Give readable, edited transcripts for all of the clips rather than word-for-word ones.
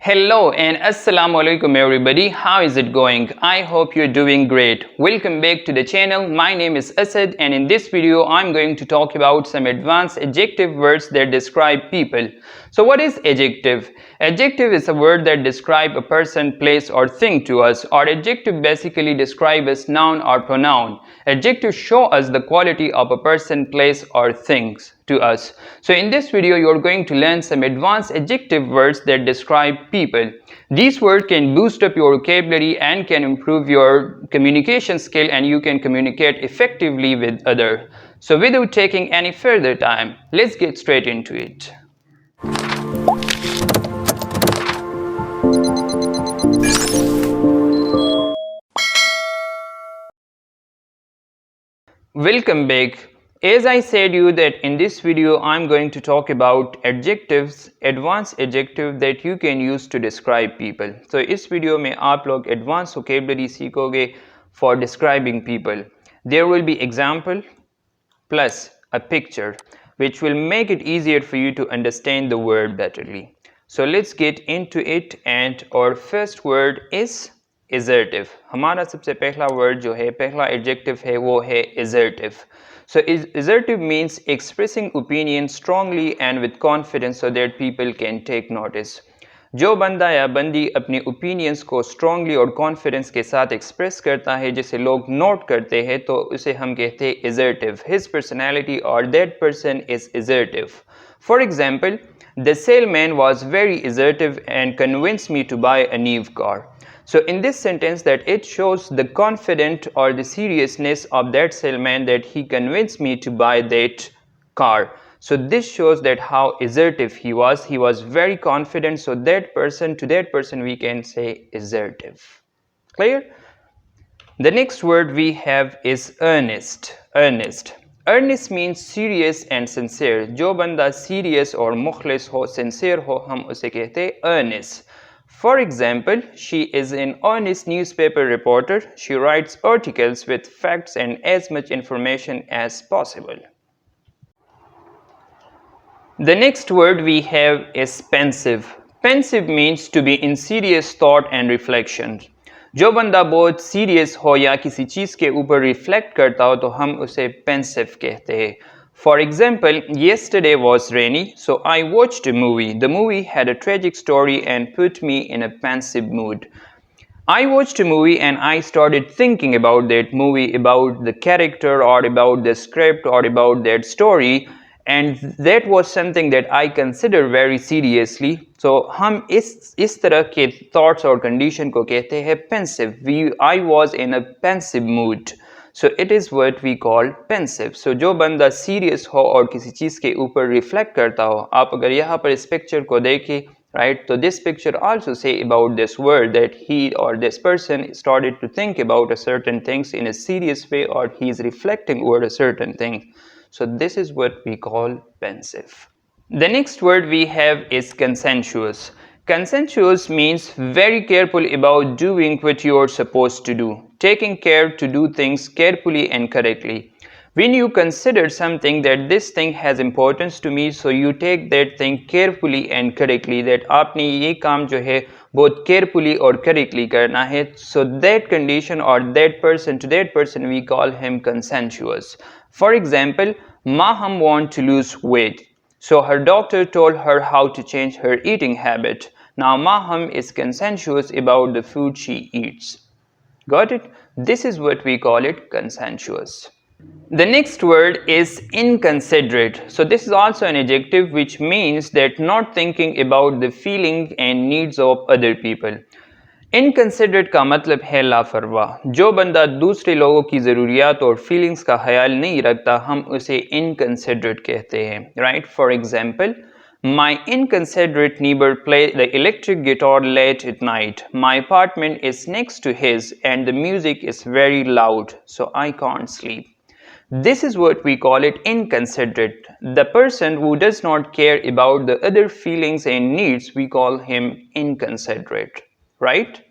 Hello and assalamu alaikum everybody. How is it going? I hope you're doing great. Welcome back to the channel. My name is Asad and in this video I'm going to talk about some advanced adjective words that describe people. So what is adjective? Adjective is a word that describes a person, place or thing to us, or adjective basically describe as noun or pronoun. Adjectives show us the quality of a person, place or things to us. So in this video you're going to learn some advanced adjective words that describe people. These words can boost up your vocabulary and can improve your communication skill, and you can communicate effectively with others. So without taking any further time, let's get straight into it. Welcome back. As I said you that in this video I'm going to talk about adjectives, advanced adjective that you can use to describe people. So इस video में आप लोग advanced vocabulary सीखोगे for describing people. There will be example plus a picture which will make it easier for you to understand the word betterly. So let's get into it, and our first word is assertive. हमारा सबसे पहला word जो है, पहला adjective है वो है assertive. So assertive means expressing opinion strongly and with confidence so that people can take notice. जो बंदा या बंदी अपनी ओपिनियंस को स्ट्रांगली और कॉन्फिडेंस के साथ एक्सप्रेस करता है, जिसे लोग नोट करते हैं, तो उसे हम कहते हैं assertive. His personality or that person is assertive. For example, the salesman was very assertive and convinced me to buy a new car. So in this sentence that it shows the confident or the seriousness of that salesman that he convinced me to buy that car. So this shows that how assertive he was. He was very confident. So that person, to that person we can say assertive. Clear? The next word we have is earnest. Earnest. Earnest means serious and sincere. जो बंदा serious और मुखलिस हो, sincere हो, हम उसे कहते हैं earnest. For example, she is an honest newspaper reporter. She writes articles with facts and as much information as possible. The next word we have is pensive. Pensive means to be in serious thought and reflection. जो बंदा बहुत serious हो या किसी चीज़ के ऊपर reflect करता हो तो हम उसे pensive कहते हैं. For example, yesterday was rainy, so I watched a movie. The movie had a tragic story and put me in a pensive mood. I watched a movie and I started thinking about that movie, about the character or about the script or about that story, and that was something that I consider very seriously. So हम इस तरह के thoughts और condition को कहते हैं pensive. I was in a pensive mood. So it is what we call pensive. So जो बंदा serious हो और किसी चीज़ के ऊपर reflect करता हो, आप अगर यहाँ पर इस picture को देखें, right? So this picture also say about this word that he or this person started to think about a certain things in a serious way, or he is reflecting over a certain thing. So this is what we call pensive. The next word we have is conscientious. Conscientious means very careful about doing what you are supposed to do, taking care to do things carefully and correctly. When you consider something that this thing has importance to me, so you take that thing carefully and correctly, that आपने ये काम जो है बहुत carefully और correctly करना है. So that condition or that person, to that person we call him conscientious. For example, Maham wants to lose weight. So her doctor told her how to change her eating habit. Now Maham is conscientious about the food she eats. Got it? This is what we call it, conscientious. The next word is inconsiderate. So this is also an adjective which means that not thinking about the feeling and needs of other people. Inconsiderate का मतलब है लापरवाह. जो बंदा दूसरे लोगों की ज़रूरियात और फीलिंग्स का ख्याल नहीं रखता, हम उसे इनकंसिडरेट कहते हैं. Right? For example, My inconsiderate neighbor played the electric guitar late at night. My apartment is next to his and the music is very loud, so I can't sleep. This is what we call it, inconsiderate. The person who does not care about the other feelings and needs, we call him inconsiderate. Right?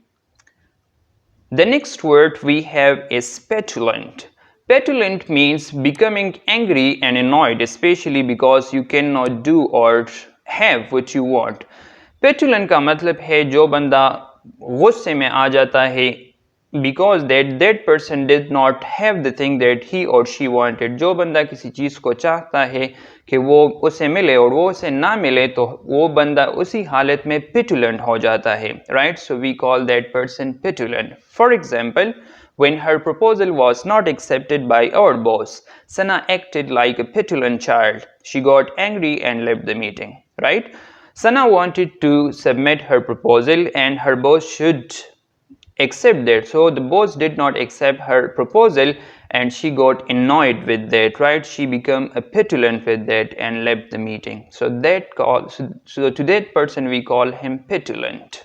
The next word we have is petulant. Petulant means becoming angry and annoyed, especially because you cannot do or have what you want. पेटुलेंट का मतलब है जो बंदा गुस्से में आ जाता है because that person did not have the thing that he or she wanted. जो बंदा किसी चीज़ को चाहता है कि वो उसे मिले और वो उसे ना मिले तो वो बंदा उसी हालत में petulant हो जाता है, right? So we call that person petulant. For example, when her proposal was not accepted by our boss, Sana acted like a petulant child. She got angry and left the meeting, right? Sana wanted to submit her proposal and her boss should accept that. So the boss did not accept her proposal and she got annoyed with that, right? She became a petulant with that and left the meeting. So to that person we call him petulant.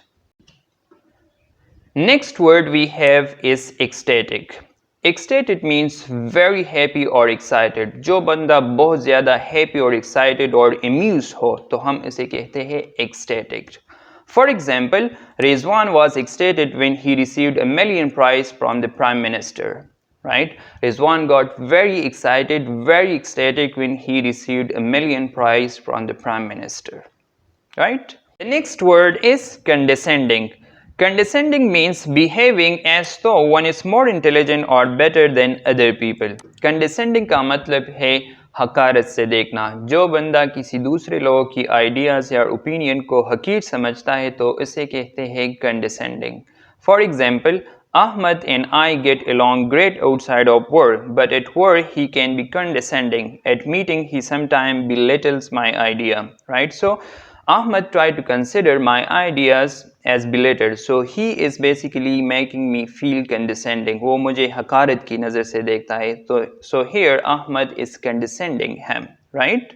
Next word we have is ecstatic. Ecstatic means very happy or excited. जो बंदा बहुत ज़्यादा happy or excited or amused हो तो हम इसे कहते हैं ecstatic. For example, Rizwan was ecstatic when he received a million prize from the Prime Minister. Right? Rizwan got very excited, very ecstatic when he received a million prize from the Prime Minister. Right? The next word is condescending. Condescending means behaving as though one is more intelligent or better than other people. Condescending का मतलब है हकारत से देखना. जो बंदा किसी दूसरे लोगों की आइडियाज़ या ओपिनियन को हकीर समझता है तो इसे कहते हैं condescending. For example, Ahmad and I get along great outside of work, but at work he can be condescending. At meeting he sometimes belittles my idea, right? So Ahmad tried to consider my ideas as belittled, so he is basically making me feel condescending. वो मुझे हकारत की नज़र से देखता है, so here Ahmad is condescending him, right?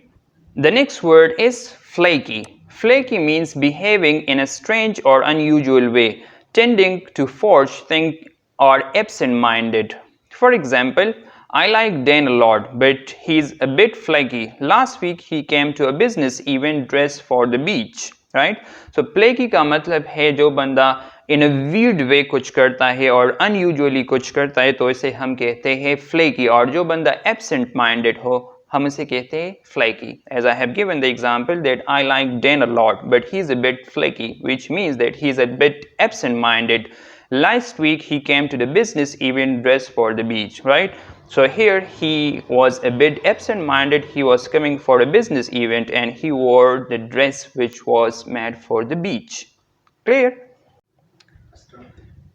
The next word is flaky. Flaky means behaving in a strange or unusual way, tending to forge things or absent-minded. For example, I like Dan a lot, but he's a bit flaky. Last week he came to a business event dressed for the beach, right? So flaky का मतलब है जो बंदा in a weird way कुछ करता है और unusually कुछ करता है तो इसे हम कहते हैं flaky. और जो बंदा absent-minded हो हम इसे कहते हैं flaky. As I have given the example that I like Dan a lot, but he's a bit flaky, which means that he's a bit absent-minded. Last week he came to the business event dressed for the beach, right? So here he was a bit absent-minded. He was coming for a business event and he wore the dress which was made for the beach. Clear?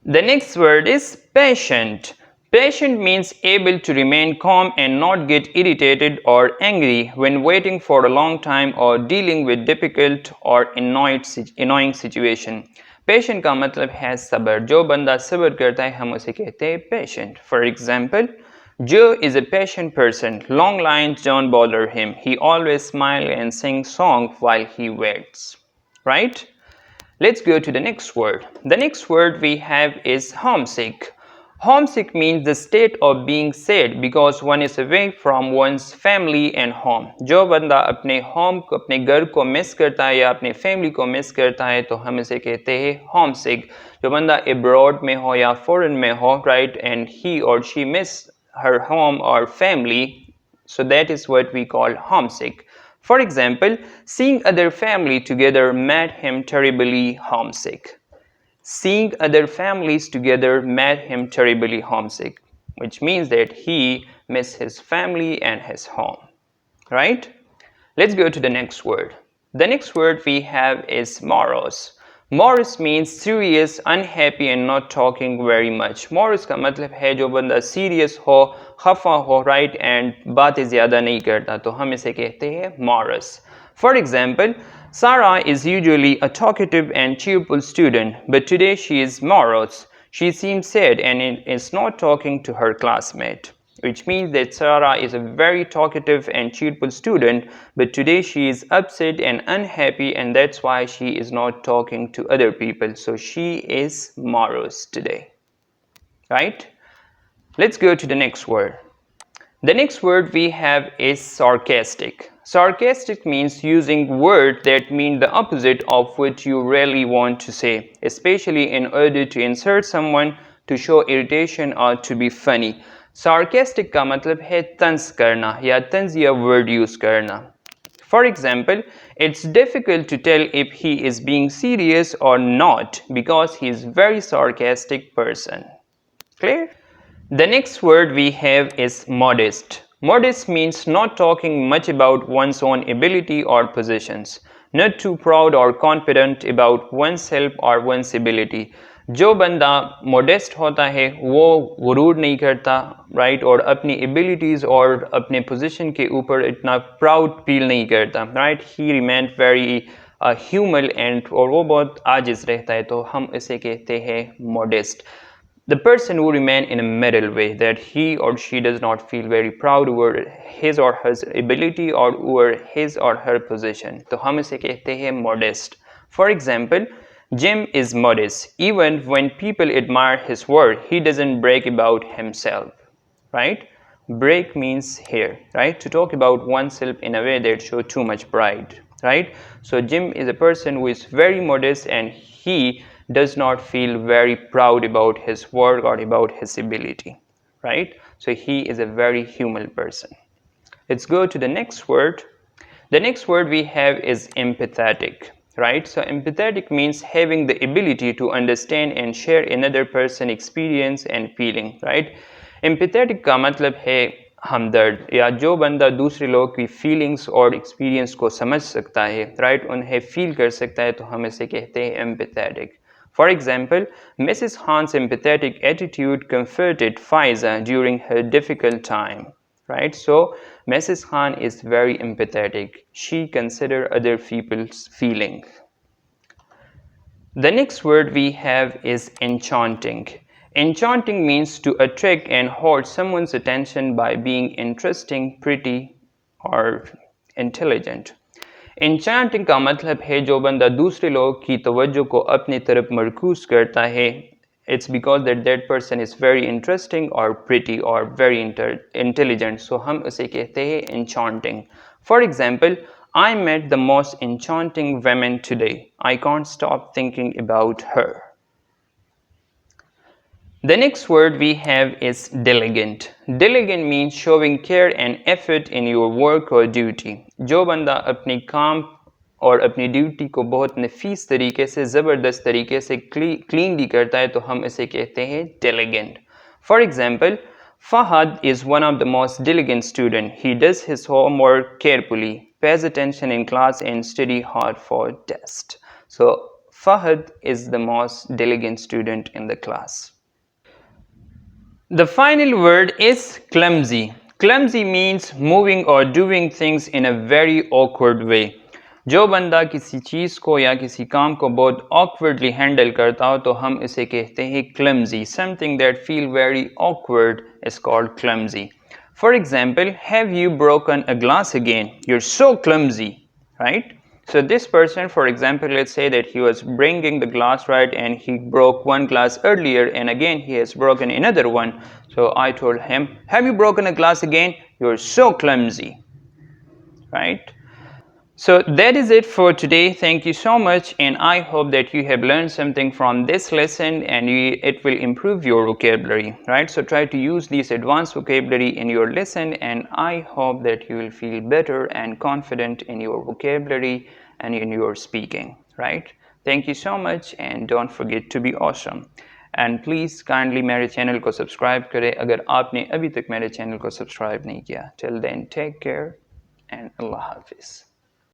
The next word is patient. Patient means able to remain calm and not get irritated or angry when waiting for a long time or dealing with difficult or annoying situation. Patient का मतलब है सब्र. जो बंदा सब्र करता है हम उसे कहते हैं patient. For example, Joe is a patient person. Long lines don't bother him. He always smiles and sings songs while he waits. Right? Let's go to the next word. The next word we have is homesick. Homesick means the state of being sad because one is away from one's family and home. जो बंदा अपने home को अपने घर को miss करता है या अपने family को मिस करता है तो हम इसे कहते हैं homesick. जो बंदा abroad में हो या foreign में हो, right, and he or she miss her home or family, so that is what we call homesick. For example, seeing other family together made him terribly homesick. Seeing other families together made him terribly homesick, which means that he missed his family and his home, right? Let's go to the next word. The next word we have is morose. Morose means serious, unhappy and not talking very much. Morose का मतलब है जो बंदा serious हो, खफा हो, right, and बातें ज़्यादा नहीं करता तो हम इसे कहते हैं morose. For example, Sarah is usually a talkative and cheerful student, but today she is morose. She seems sad and is not talking to her classmate, which means that Sarah is a very talkative and cheerful student, but today she is upset and unhappy and that's why she is not talking to other people. So she is morose today, right? Let's go to the next word. The next word we have is sarcastic. Sarcastic means using words that mean the opposite of what you really want to say, especially in order to insult someone, to show irritation or to be funny. Sarcastic का मतलब है तंज करना या तंजिया word use करना. For example, it's difficult to tell if he is being serious or not because he is a very sarcastic person. Clear? The next word we have is modest. Modest means not talking much about one's own ability or positions, not too proud or confident about oneself or one's ability. जो बंदा modest होता है वो गुरूर नहीं करता, right? और अपनी abilities और अपने position के ऊपर इतना proud feel नहीं करता, right? He remained very humble and और वो बहुत आजिज रहता है, तो हम इसे कहते हैं modest. The person who remain in a middle way, that he or she does not feel very proud over his or her ability or over his or her position. तो हम इसे कहते हैं modest. For example, Jim is modest. Even when people admire his work, he doesn't brag about himself. Right? Brag means here, right? To talk about oneself in a way that shows too much pride. Right? So Jim is a person who is very modest and he does not feel very proud about his work or about his ability, right? So he is a very humble person. Let's go to the next word. The next word we have is empathetic, right? So empathetic means having the ability to understand and share another person's experience and feeling, right? Empathetic का मतलब है हमदर्द, या जो बंदा दूसरे लोगों की feelings और एक्सपीरियंस को समझ सकता है, राइट? उन्हें फील कर सकता है, तो हम इसे कहते हैं empathetic. For example, Mrs. Khan's empathetic attitude comforted Faiza during her difficult time. Right? So, Mrs. Khan is very empathetic. She considers other people's feelings. The next word we have is enchanting. Enchanting means to attract and hold someone's attention by being interesting, pretty, or intelligent. Enchanting का मतलब है जो बंदा दूसरे लोगों की तवज्जो को अपनी तरफ मरकूज करता है. It's because that person is very interesting or pretty or very intelligent. So हम उसे कहते हैं enchanting. For example, I met the most enchanting woman today. I can't stop thinking about her. The next word we have is diligent. Diligent means showing care and effort in your work or duty. जो बंदा अपनी काम और अपनी duty को बहुत नफीस तरीके से, ज़बरदस्त तरीके से क्लीनली करता है, तो हम इसे कहते हैं diligent. For example, Fahad is one of the most diligent student. He does his homework carefully, pays attention in class and study hard for test. So Fahad is the most diligent student in the class. The final word is clumsy. Clumsy means moving or doing things in a very awkward way. जो बंदा किसी चीज़ को या किसी काम को बहुत awkwardly handle करता हो, तो हम इसे कहते हैं clumsy. Something that feel very awkward is called clumsy. For example, have you broken a glass again? You're so clumsy, right? So this person, for example, let's say that he was bringing the glass, right, and he broke one glass earlier and again he has broken another one. So I told him, have you broken a glass again? You're so clumsy, right? So that is it for today. Thank you so much, and I hope that you have learned something from this lesson and it will improve your vocabulary, right? So try to use this advanced vocabulary in your lesson, and I hope that you will feel better and confident in your vocabulary and in your speaking, right? Thank you so much, and don't forget to be awesome. And please kindly मेरे channel को subscribe करें अगर आपने अभी तक मेरे channel को subscribe नहीं किया. Till then, take care and Allah Hafiz.